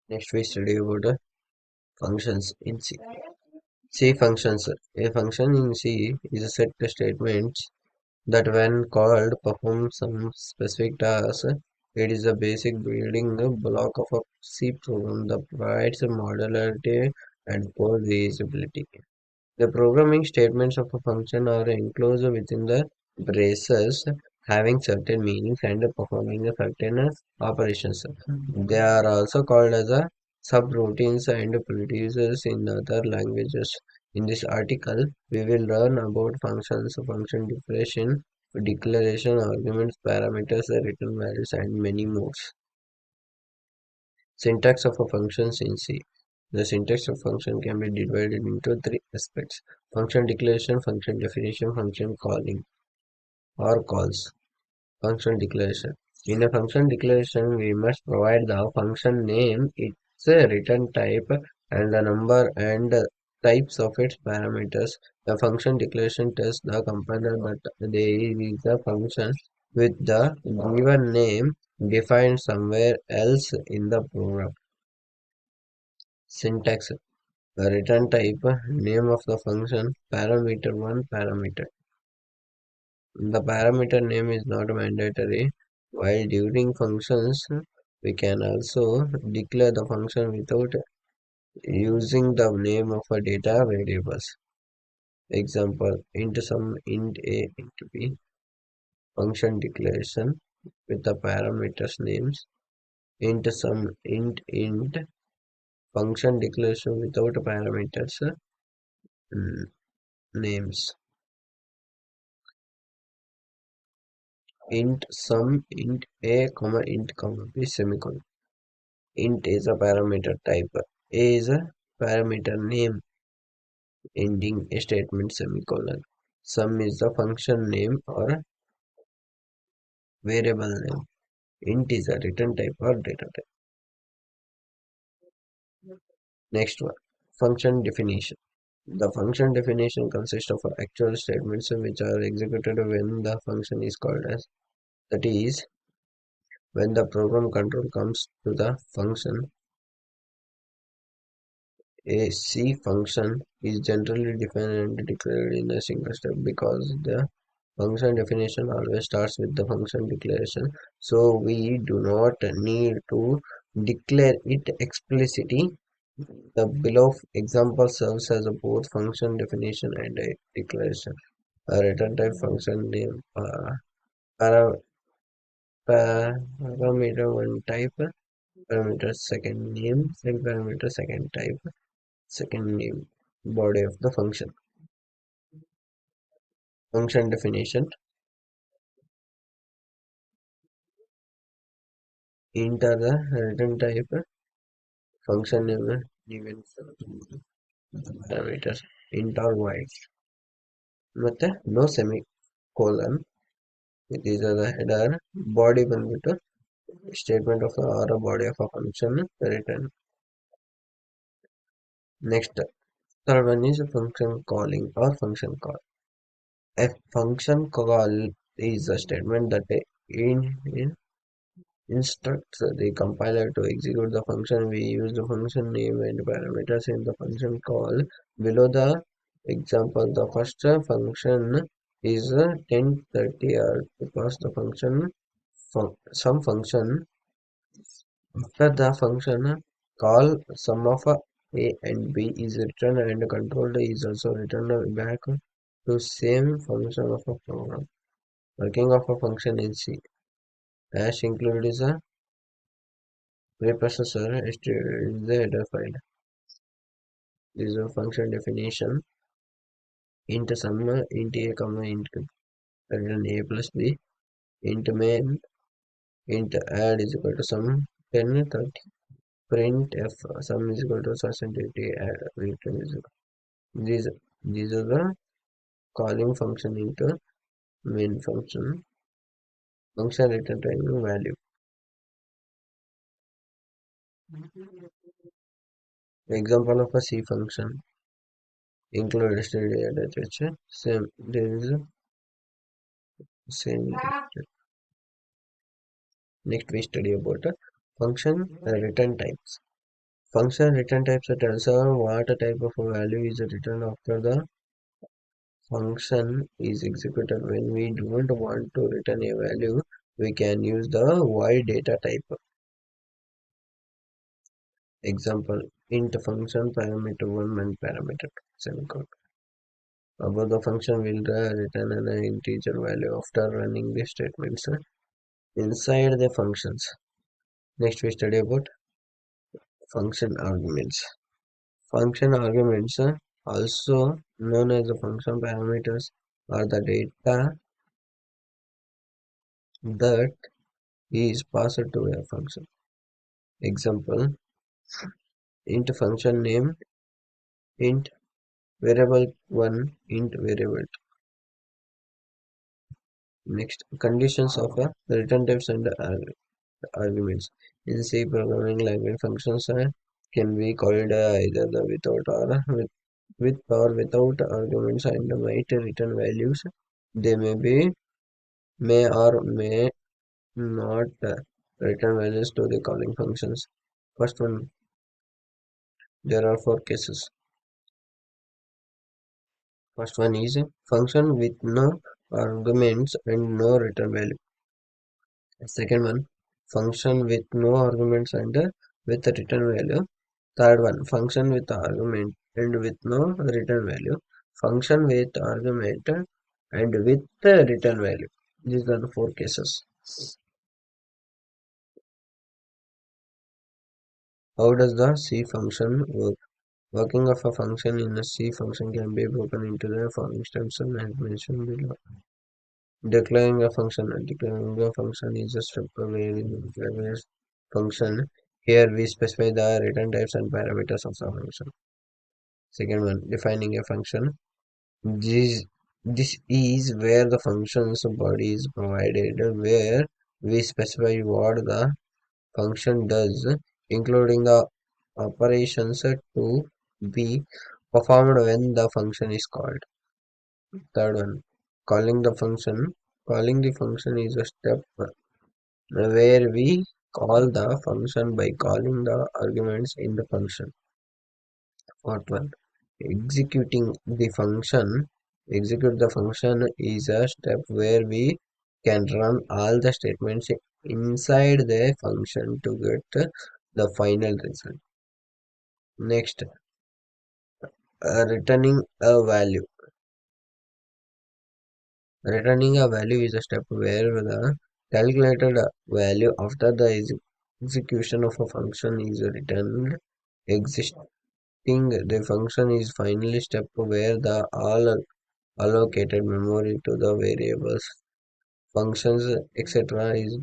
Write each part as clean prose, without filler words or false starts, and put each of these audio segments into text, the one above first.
Next we study about the functions in C. C functions. A function in C is a set of statements that when called perform some specific task. It is a basic building block of a C program that provides a modularity and code reusability. The programming statements of a function are enclosed within the braces, having certain meanings and performing a certain operations. They are also called as a subroutines and producers in other languages. In this article, we will learn about functions, function declaration, arguments, parameters, return values, and many more. Syntax of a function in C. The syntax of function can be divided into three aspects: function declaration, function definition, function calling or calls. Function declaration. In a function declaration, we must provide the function name, its return type, and the number and types of its parameters. The function declaration tells the compiler that there is a function with the given name defined somewhere else in the program. Syntax. The return type, name of the function, parameter 1, parameter. The parameter name is not mandatory. While during functions, we can also declare the function without using the name of a data variables. Example, int sum, int a, int b. Function declaration with the parameters names. Int sum, int. Function declaration without parameters names. Int sum, int a, int, b, semicolon. Int is a parameter type. A is a parameter name ending a statement semicolon. Sum is the function name or variable name. Int is a return type or data type. Next one, function definition. The function definition consists of actual statements which are executed when the function is called as. That is, when the program control comes to the function. A C function is generally defined and declared in a single step because the function definition always starts with the function declaration, so we do not need to declare it explicitly. The below example serves as a both function definition and a declaration. A return type function name para, parameter one type, parameter second name, and parameter second type, second name, body of the function. Function definition. Int are the return type, function name given parameters int or void. ಮತ್ತೆ no semicolon. These are the header. Body ಬಂದ್ಬಿಟ್ಟು statement of or a body of a function return. Next, third one is function calling or function call. A function call is a statement that in instructs the compiler to execute the function. We use the function name and parameters in the function call. Below the example, the first function is 1030 because the function some function after the function call sum of a and b is returned and controlled is also returned back to same function of a program. Working of a function in C. Hash include is a preprocessor is the header file. This is a function definition. Int sum, int a, int return a plus b. Int main, int add is equal to sum 10 30. Print f sum is equal to certainty add return is equal. These these are the calling function into main function. Function return to value. Example of a C function include std same there is a same. Next we study about function return types. Function return types tells us what type of value is returned after the function is executed. When we don't want to return a value, we can use the void data type. Example, int function parameter 1 and parameter 2. Semicolon. Above the function will return an integer value after running the statements inside the functions. Next we study about function arguments. Function arguments, also known as the function parameters, are the data that is passed to a function. Example, int function name, int variable 1, int variable 2. Next, conditions of the return types and arguments. In C programming language, functions can be called either the without or with or without arguments and might return values. They may or may not return values to the calling functions. First one, there are four cases. First one is function with no arguments and no return value. Second one, function with no arguments and with a return value. Third one, function with argument and with no return value. Function with argument and with the return value. These are the four cases. How does the C function work? Working of a function in a C function can be broken into the following steps as mentioned below. Declaring a function. Declaring a function is a step where we declare a function. Here we specify the return types and parameters of the function. Second one, defining a function. This is where the function's body is provided, where we specify what the function does, including the operations to be performed when the function is called. Third one, calling the function. Calling the function is a step where we call the function by calling the arguments in the function. Fourth one, executing the function. Execute the function is a step where we can run all the statements inside the function to get the final result. Next, returning a value. Returning a value is a step where the calculated value after the execution of a function is returned. Existing the function is finally step where the all allocated memory to the variables, functions, etc. is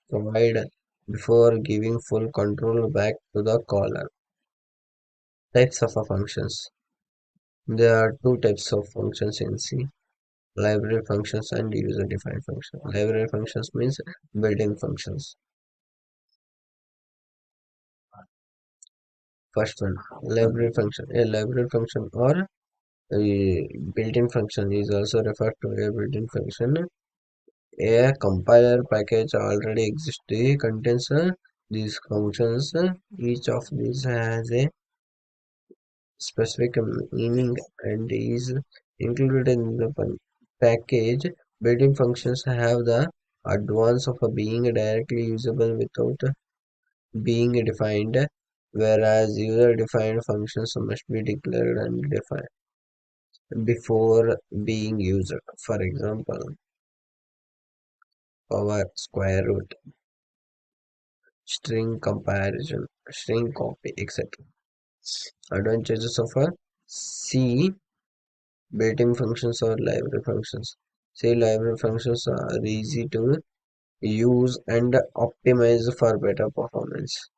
provided before giving full control back to the caller. Types of functions. There are two types of functions in C. Library functions and user-defined functions. Library functions means built-in functions. First one, library function. A library function or a built-in function is also referred to a built-in function. A compiler package already exists. It contains these functions. Each of these has a specific meaning and is included in the package. Built-in functions have the advantage of being directly usable without being defined, whereas user-defined functions must be declared and defined before being used. For example, power, square root, string comparison, string copy, etc. Advantages of a C built-in functions or library functions. C library functions are easy to use and optimize for better performance.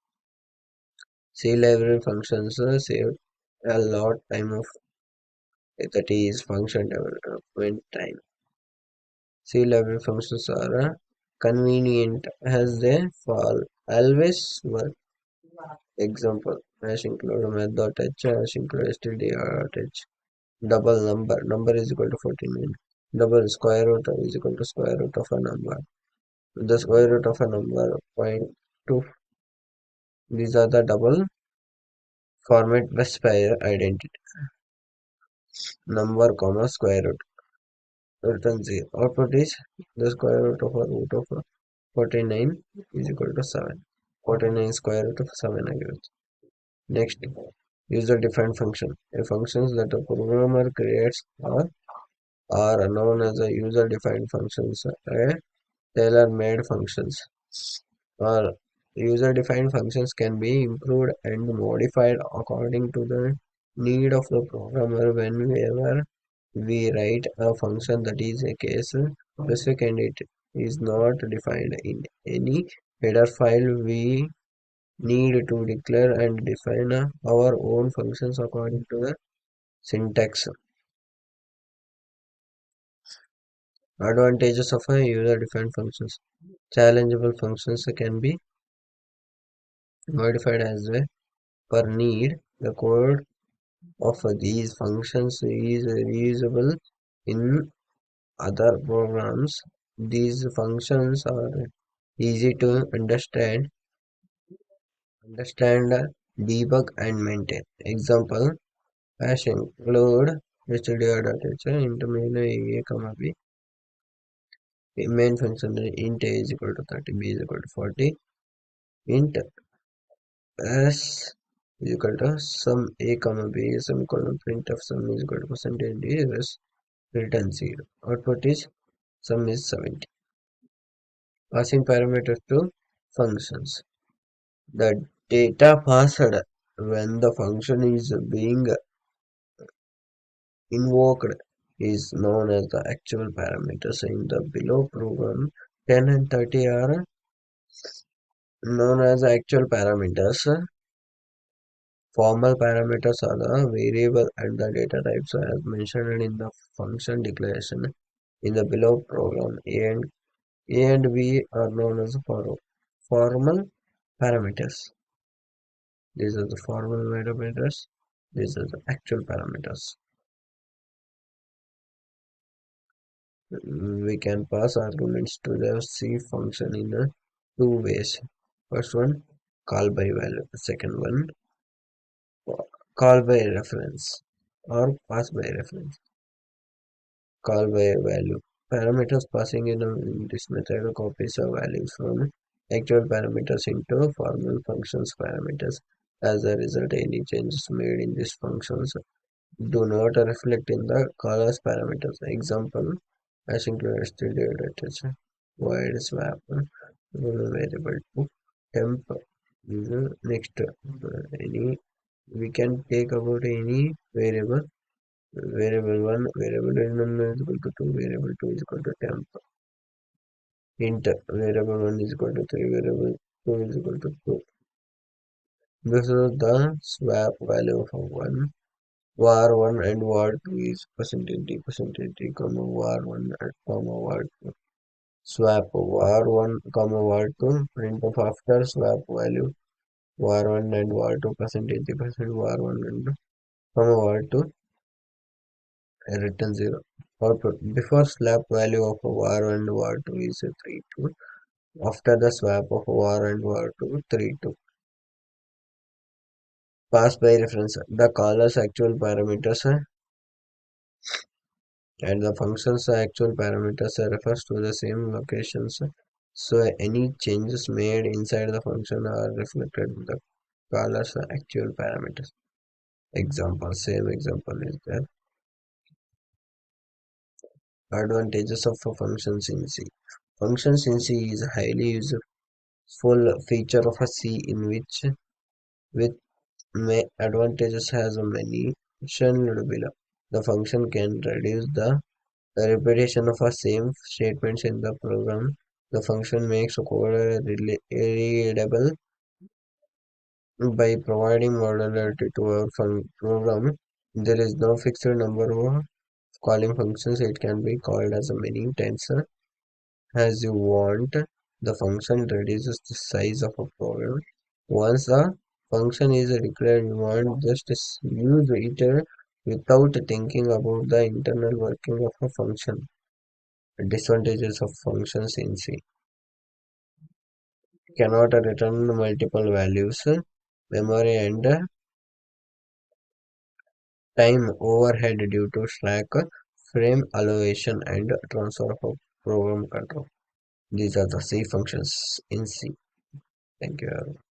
C library functions save a lot time of that is function development time. C library functions are convenient as they fall always work. Example, hash include math.h, hash include std.h. Double number is equal to 49. Double square root is equal to square root of a number. The square root of a number 0.2. These are the double Format specifier identity. Number, comma, square root. Return 0. Output is the square root of a root of 49 is equal to 7. 49 square root of 7 again. Next, user-defined function. A functions that a programmer creates are known as a user-defined functions. A tailor-made functions or user-defined functions can be improved and modified according to the need of the programmer whenever we write a function that is a case specific and it is not defined in any header file. We need to declare and define our own functions according to the syntax. Advantages of a user-defined functions. Challengeable functions can be modified as well per need. The code of these functions is reusable in other programs. These functions are easy to understand, debug, and maintain. Example: hash include stdio.h into main a comma b. Main function int a is equal to 30, b is equal to 40. Int s is equal to sum a comma b semicolon print of sum is equal to percentage d is return 0. Output is sum is 70. Passing parameters to functions. The data passed when the function is being invoked is known as the actual parameters. In the below program, 10 and 30 are known as actual parameters. Formal parameters are the variable and the data types as mentioned in the function declaration. In the below program, A and B are known as formal parameters. These are the formal parameters. These are the actual parameters. We can pass arguments to the C function in two ways. First one, call by value. Second one, call by reference or pass by reference. Call by value. Parameters passing in this method copies of values from actual parameters into formal functions parameters. As a result, any changes made in these functions do not reflect in the caller's parameters. Example, hash include stdio.h void swap variable to temp is next. Any we can take about any variable 1, variable n is equal to 2, variable 2 is equal to temp, int variable 1 is equal to 3, variable 2 is equal to 2. This is the swap value of 1. var1 and var2 is percentage d, comma var1 and comma var2. Swap var1 comma var2 print of after swap value var1 and var2 percentage d percent var1 and comma var2 return 0. Output before swap value of var and var2 is 3 2. After the swap of var and var2 3 2. Pass by reference. The caller's actual parameters and the function's actual parameters refers to the same locations. So any changes made inside the function are reflected in the caller's actual parameters. Example, same example is there. Advantages of functions in C. Functions in C is a highly useful feature of a C in which with advantages has many mentioned below. The function can reduce the repetition of a same statements in the program. The function makes code readable by providing modularity to our program. There is no fixed number of calling functions. It can be called as many times as you want. The function reduces the size of a program. Once a function is declared, you want just use it without thinking about the internal working of a function. Disadvantages of functions in C. Cannot return multiple values. Memory and time overhead due to slack frame allocation and transfer of program control. These are the C functions in C. Thank you.